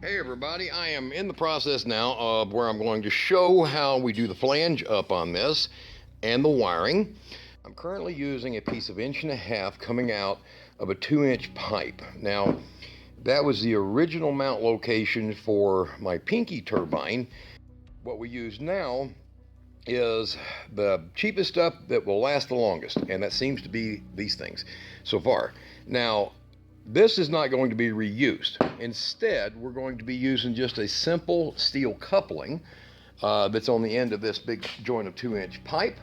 Hey everybody, I am in the process now of where I'm going to show how we do the flange up on this and the wiring. I'm currently using a piece of 1.5 inch coming out of a 2-inch pipe. Now, that was the original mount location for my pinky turbine. What we use now is the cheapest stuff that will last the longest, and that seems to be these things so far. Now, this is not going to be reused. Instead, we're going to be using just a simple steel coupling that's on the end of this big joint of 2-inch pipe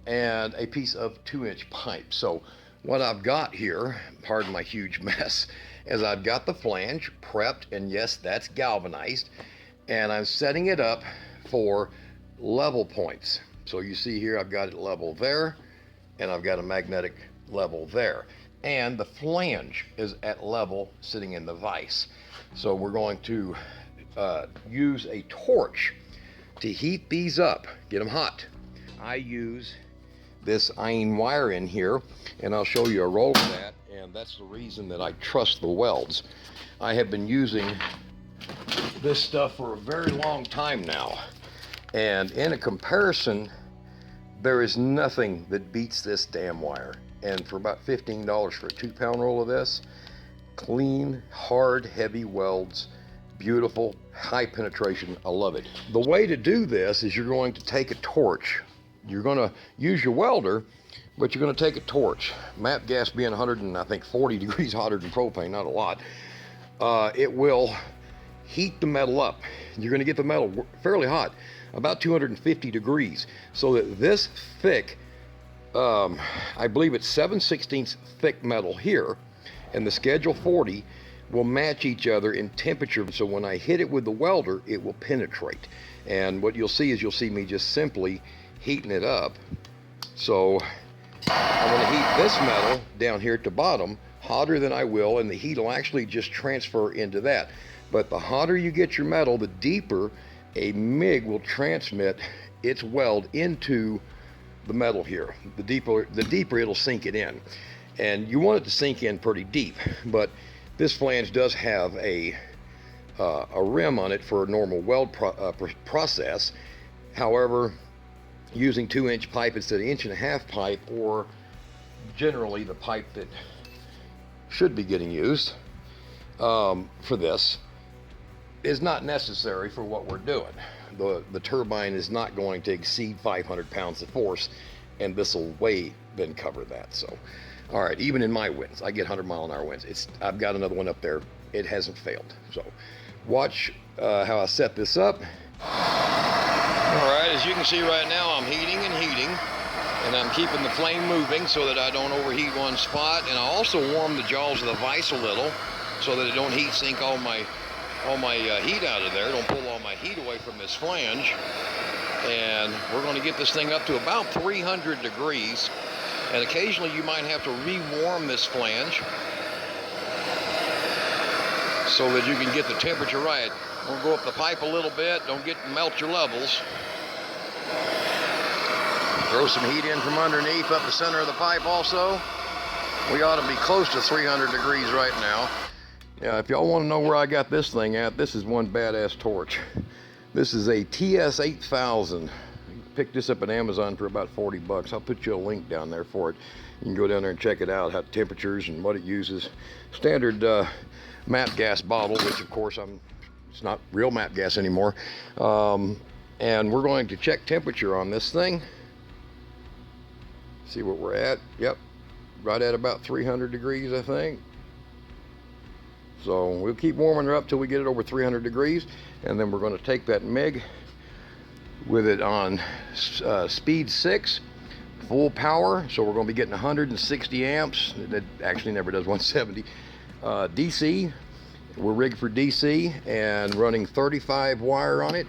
and a piece of 2-inch pipe. So what I've got here, pardon my huge mess, is I've got the flange prepped, and yes, that's galvanized, and I'm setting it up for level points. So you see here, I've got it level there, and I've got a magnetic level there. And the flange is at level sitting in the vise. So we're going to use a torch to heat these up, get them hot. I use this iron wire in here, and I'll show you a roll of that, and that's the reason that I trust the welds. I have been using this stuff for a very long time now, and in a comparison, there is nothing that beats this damn wire. And for about $15 for a 2-pound roll of this, clean, hard, heavy welds, beautiful, high penetration. I love it. The way to do this is you're going to take a torch. You're going to use your welder, but you're going to take a torch. MAP gas being 140 degrees hotter than propane, not a lot. It will heat the metal up. You're going to get the metal fairly hot, about 250 degrees, so that this thick, I believe it's 7/16 thick metal here, and the Schedule 40 will match each other in temperature. So when I hit it with the welder, it will penetrate. And what you'll see is you'll see me just simply heating it up. So I'm going to heat this metal down here at the bottom hotter than I will, and the heat will actually just transfer into that. But the hotter you get your metal, the deeper a MIG will transmit its weld into the metal here. The deeper it'll sink it in, and you want it to sink in pretty deep. But this flange does have a rim on it for a normal weld process. However, using 2-inch pipe instead of 1.5 inch pipe, or generally the pipe that should be getting used for this, is not necessary for what we're doing. The turbine is not going to exceed 500 pounds of force, and this will way then cover that. So, all right, even in my winds, I get 100-mile-an-hour winds. I've got another one up there. It hasn't failed. So, watch how I set this up. All right, as you can see right now, I'm heating and heating, and I'm keeping the flame moving so that I don't overheat one spot. And I also warm the jaws of the vise a little so that it don't heat sink all my heat out of there. Don't pull all my heat away from this flange. And we're going to get this thing up to about 300 degrees. And occasionally you might have to re-warm this flange so that you can get the temperature right. We'll go up the pipe a little bit. Don't melt your levels. Throw some heat in from underneath up the center of the pipe also. We ought to be close to 300 degrees right now. Yeah, if y'all want to know where I got this thing at, this is one badass torch. This is a TS8000. Picked this up at Amazon for about 40 bucks. I'll put you a link down there for it. You can go down there and check it out, how temperatures and what it uses. Standard MAP gas bottle, which of course it's not real MAP gas anymore. And we're going to check temperature on this thing. See what we're at. Yep, right at about 300 degrees, I think. So we'll keep warming her up till we get it over 300 degrees, and then we're going to take that MIG with it on speed 6, full power. So we're going to be getting 160 amps. That actually never does 170. DC, we're rigged for DC and running 35 wire on it.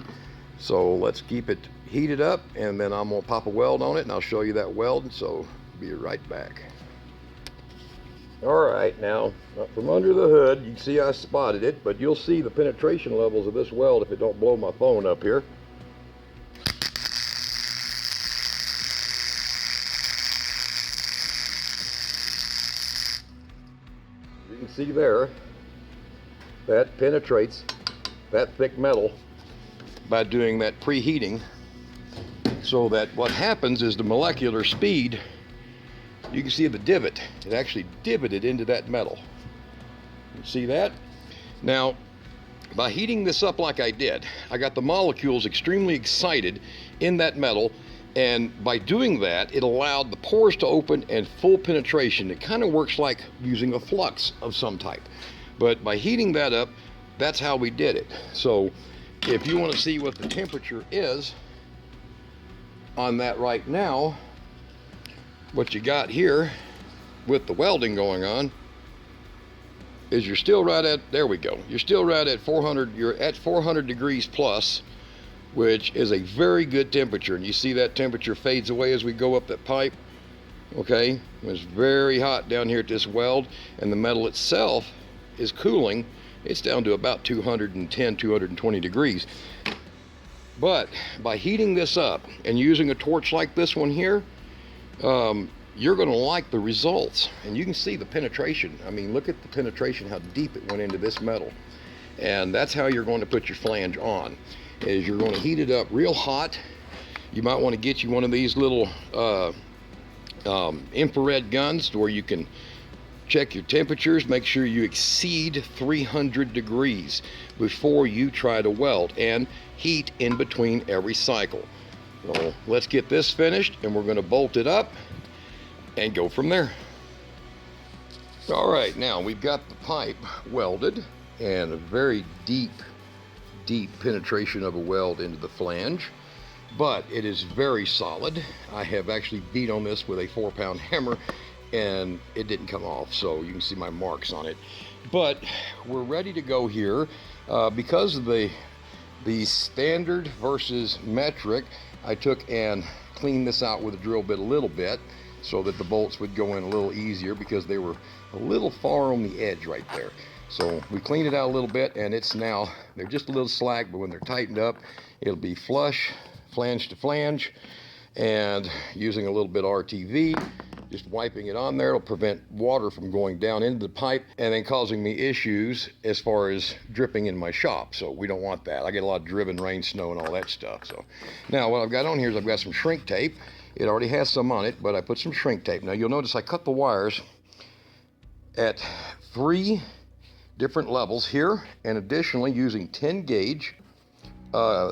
So let's keep it heated up, and then I'm going to pop a weld on it, and I'll show you that weld. So be right back. All right, now from under the hood, you can see I spotted it, but you'll see the penetration levels of this weld if it don't blow my phone up here. You can see there, that penetrates that thick metal by doing that preheating, so that what happens is the molecular speed, you can see the divot, it actually divoted into that metal. You see that? Now, by heating this up like I did, I got the molecules extremely excited in that metal, and by doing that, it allowed the pores to open and full penetration. It kind of works like using a flux of some type. But by heating that up, that's how we did it. So if you want to see what the temperature is on that right now, what you got here with the welding going on is you're still right at, there we go, you're still right at 400, you're at 400 degrees plus, which is a very good temperature. And you see that temperature fades away as we go up that pipe. Okay, it's very hot down here at this weld, and the metal itself is cooling. It's down to about 210, 220 degrees. But by heating this up and using a torch like this one here, you're going to like the results. And you can see the penetration. I mean, look at the penetration, how deep it went into this metal. And that's how you're going to put your flange on, is you're going to heat it up real hot. You might want to get you one of these little infrared guns where you can check your temperatures, make sure you exceed 300 degrees before you try to weld, and heat in between every cycle. So let's get this finished, and we're going to bolt it up and go from there. All right, now we've got the pipe welded, and a very deep penetration of a weld into the flange, but it is very solid. I have actually beat on this with a 4-pound hammer, and it didn't come off, so you can see my marks on it. But we're ready to go here. Because of the standard versus metric, I took and cleaned this out with a drill bit a little bit so that the bolts would go in a little easier, because they were a little far on the edge right there. So we cleaned it out a little bit, and it's now, they're just a little slack, but when they're tightened up, it'll be flush, flange to flange. And using a little bit of RTV, just wiping it on there, it'll prevent water from going down into the pipe and then causing me issues as far as dripping in my shop. So we don't want that. I get a lot of driven rain, snow, and all that stuff. So now what I've got on here is I've got some shrink tape. It already has some on it, but I put some shrink tape. Now you'll notice I cut the wires at 3 different levels here, and additionally using 10 gauge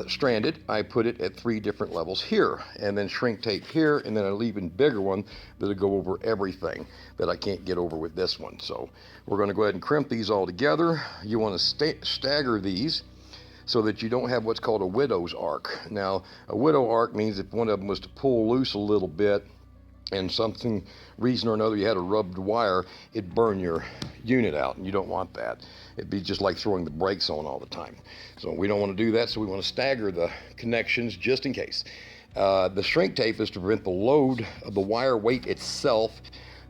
stranded, I put it at 3 different levels here, and then shrink tape here, and then an even bigger one that'll go over everything that I can't get over with this one. So we're going to go ahead and crimp these all together. You want to stagger these so that you don't have what's called a widow's arc. Now, a widow arc means if one of them was to pull loose a little bit, and something reason or another you had a rubbed wire, it'd burn your unit out, and you don't want that. It'd be just like throwing the brakes on all the time. So we don't want to do that, so we want to stagger the connections just in case. The shrink tape is to prevent the load of the wire weight itself,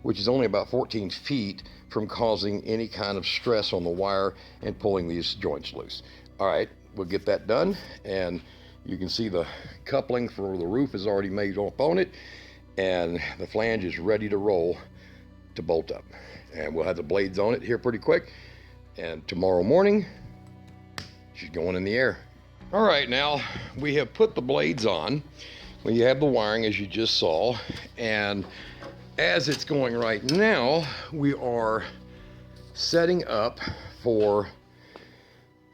which is only about 14 feet, from causing any kind of stress on the wire and pulling these joints loose. All right, we'll get that done, and you can see the coupling for the roof is already made up on it, and the flange is ready to roll to bolt up. And we'll have the blades on it here pretty quick, and tomorrow morning she's going in the air. All right, now we have put the blades on. Well, you have the wiring as you just saw, and as it's going right now, we are setting up for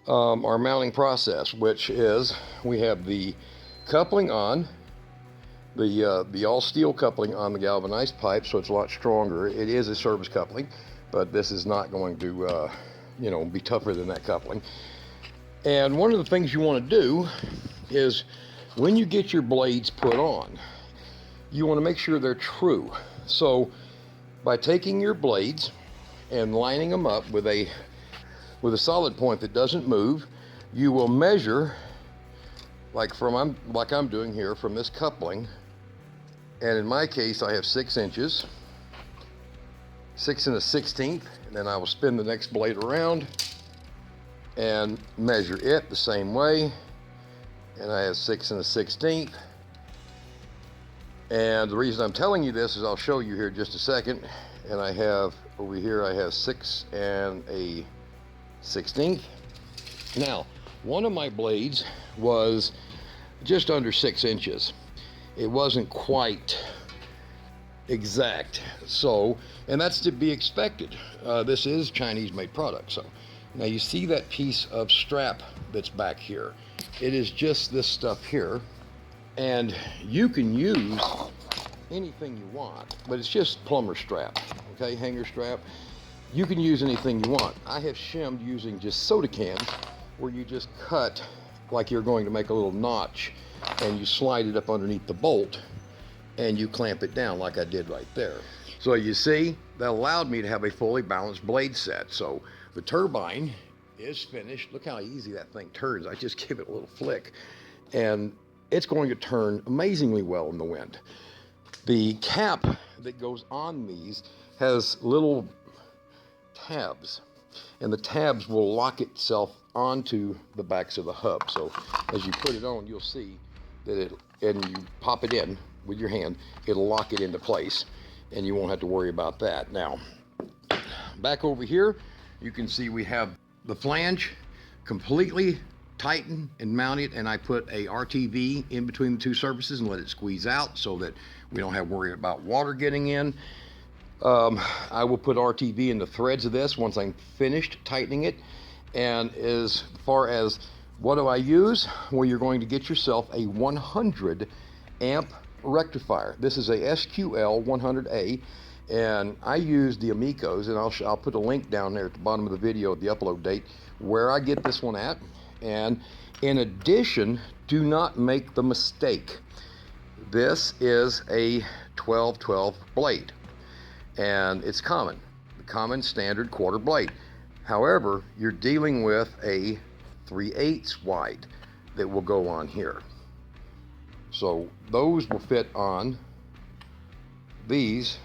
our mounting process, which is we have the coupling on, the all steel coupling on the galvanized pipe, so it's a lot stronger. It is a service coupling, but this is not going to be tougher than that coupling. And one of the things you want to do is when you get your blades put on, you want to make sure they're true. So by taking your blades and lining them up with a solid point that doesn't move, you will measure like I'm doing here from this coupling. And in my case, I have 6 inches, 6 1/16, and then I will spin the next blade around and measure it the same way, and I have 6 1/16. And the reason I'm telling you this is I'll show you here in just a second. And I have over here, I have 6 1/16. Now, One of my blades was just under 6 inches. It wasn't quite exact, so, and that's to be expected. This is Chinese made product. So now you see that piece of strap that's back here. It is just this stuff here, and you can use anything you want, but it's just plumber strap, okay, hanger strap. You can use anything you want. I have shimmed using just soda cans, where you just cut like you're going to make a little notch, and you slide it up underneath the bolt, and you clamp it down like I did right there. So you see, that allowed me to have a fully balanced blade set. So the turbine is finished. Look how easy that thing turns. I just give it a little flick, and it's going to turn amazingly well in the wind. The cap that goes on these has little tabs, and the tabs will lock itself onto the backs of the hub. So as you put it on, you'll see that and you pop it in with your hand, it'll lock it into place, and you won't have to worry about that. Now, back over here, you can see we have the flange completely tightened and mounted, and I put a RTV in between the two surfaces and let it squeeze out so that we don't have to worry about water getting in. I will put RTV in the threads of this once I'm finished tightening it. And as far as what do I use? Well, you're going to get yourself a 100 amp rectifier. This is a SQL 100A, and I use the Amicos, and I'll put a link down there at the bottom of the video at the upload date where I get this one at. And in addition, do not make the mistake. This is a 12-12 blade, and it's the common standard quarter blade. However, you're dealing with a 3/8 wide that will go on here. So those will fit on these,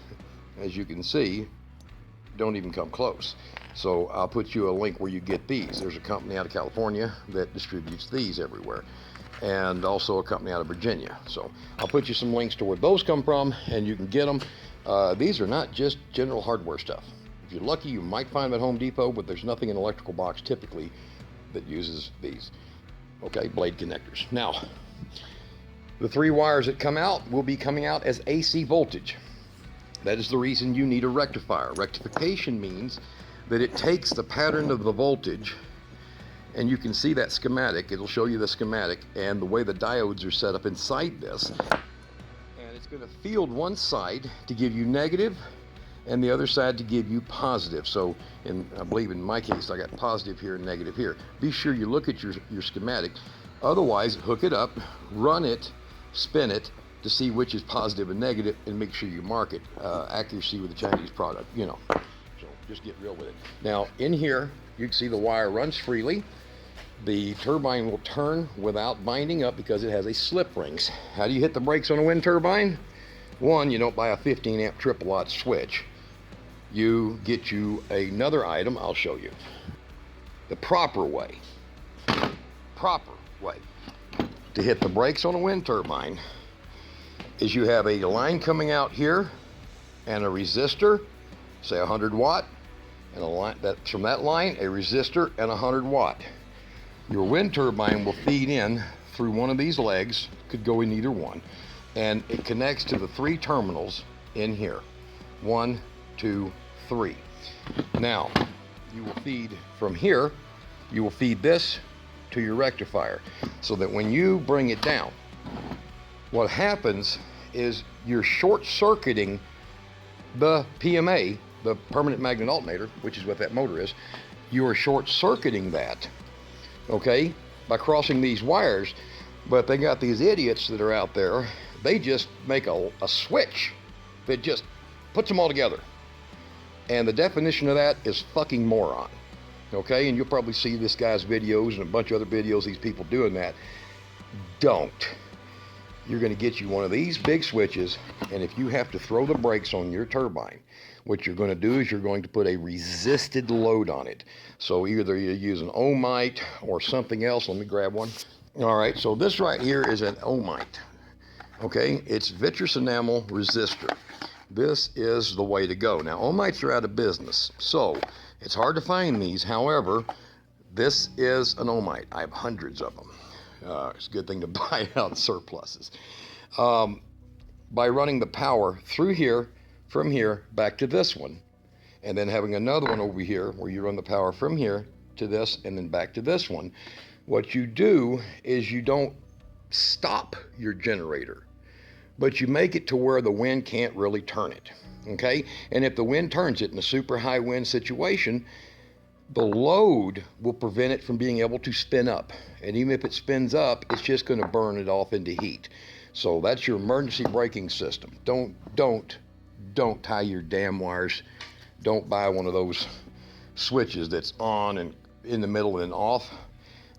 as you can see, don't even come close. So I'll put you a link where you get these. There's a company out of California that distributes these everywhere, and also a company out of Virginia. So I'll put you some links to where those come from, and you can get them. These are not just general hardware stuff. If you're lucky, you might find them at Home Depot, but there's nothing in an electrical box typically that uses these. Okay, blade connectors. Now, the 3 wires that come out will be coming out as AC voltage. That is the reason you need a rectifier. Rectification means that it takes the pattern of the voltage, and you can see that schematic. It'll show you the schematic and the way the diodes are set up inside this. And it's going to field one side to give you negative, and the other side to give you positive. So I believe in my case, I got positive here and negative here. Be sure you look at your schematic. Otherwise, hook it up, run it, spin it to see which is positive and negative, and make sure you mark it. Accuracy with the Chinese product, you know. So just get real with it. Now, in here, you can see the wire runs freely. The turbine will turn without binding up because it has a slip rings. How do you hit the brakes on a wind turbine? One, you don't buy a 15 amp triple aught switch. You get you another item, I'll show you. The proper way to hit the brakes on a wind turbine is you have a line coming out here and a resistor, say 100 watt, and a line from that line, a resistor and 100 watt. Your wind turbine will feed in through one of these legs, could go in either one, and it connects to the 3 terminals in here. 1, 2, 3. Now, you will feed from here, you will feed this to your rectifier, so that when you bring it down, what happens is you're short-circuiting the PMA, the permanent magnet alternator, which is what that motor is. You are short-circuiting that, okay, by crossing these wires. But they got these idiots that are out there, they just make a switch that just puts them all together. And the definition of that is fucking moron. Okay, and you'll probably see this guy's videos and a bunch of other videos, these people doing that. Don't. You're going to get you one of these big switches, and if you have to throw the brakes on your turbine, what you're going to do is you're going to put a resisted load on it. So either you use an ohmite or something else. Let me grab one. All right, so this right here is an ohmite. Okay, it's vitreous enamel resistor. This is the way to go. Now, ohmites are out of business, so it's hard to find these. However, This is an ohmite. I have hundreds of them. It's a good thing to buy out surpluses. By running the power through here, from here, back to this one, and then having another one over here where you run the power from here to this and then back to this one, what you do is you don't stop your generator, but you make it to where the wind can't really turn it, okay? And if the wind turns it in a super high wind situation, the load will prevent it from being able to spin up. And even if it spins up, it's just going to burn it off into heat. So that's your emergency braking system. Don't tie your damn wires. Don't buy one of those switches that's on and in the middle and off.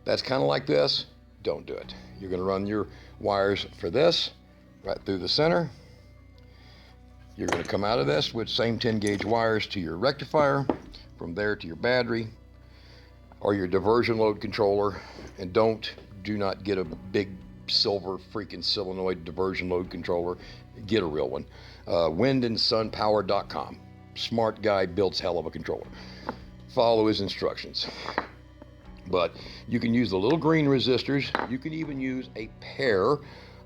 That's kind of like this. Don't do it. You're going to run your wires for this right through the center. You're going to come out of this with same 10 gauge wires to your rectifier, from there to your battery or your diversion load controller. And do not get a big silver freaking solenoid diversion load controller. Get a real one. windandsunpower.com. Smart guy, builds hell of a controller. Follow his instructions. But you can use the little green resistors. You can even use a pair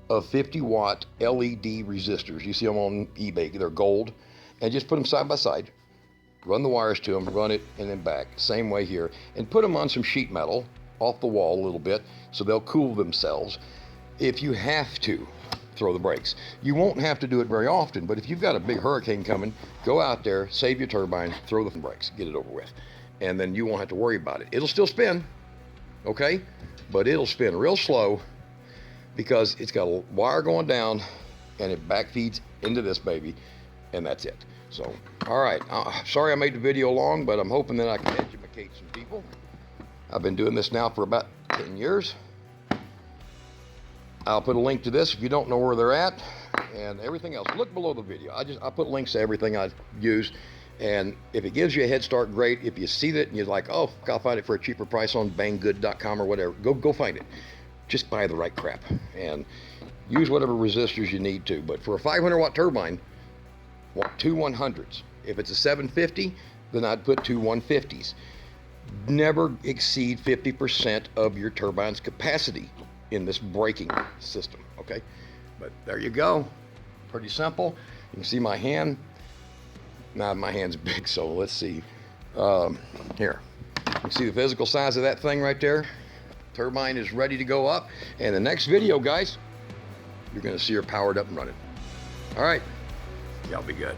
of 50-watt LED resistors. You see them on eBay. They're gold. And just put them side by side. Run the wires to them, run it, and then back. Same way here. And put them on some sheet metal off the wall a little bit so they'll cool themselves. If you have to, throw the brakes. You won't have to do it very often, but if you've got a big hurricane coming, go out there, save your turbine, throw the brakes, get it over with. And then you won't have to worry about it. It'll still spin, okay? But it'll spin real slow because it's got a wire going down and it back feeds into this baby, and that's it. So, all right, sorry I made the video long, but I'm hoping that I can educate some people. I've been doing this now for about 10 years. I'll put a link to this if you don't know where they're at, and everything else. Look below the video. I put links to everything I use, and if it gives you a head start, great. If you see that and you're like, oh, I'll find it for a cheaper price on banggood.com or whatever, go find it. Just buy the right crap and use whatever resistors you need to. But for a 500-watt turbine, want two 100s. If it's a 750, then I'd put two 150s. Never exceed 50% of your turbine's capacity in this braking system, okay? But there you go. Pretty simple. You can see my hand. Now my hand's big, so let's see. Here. You can see the physical size of that thing right there. Turbine is ready to go up. And the next video, guys, you're going to see her powered up and running. All right. Y'all be good.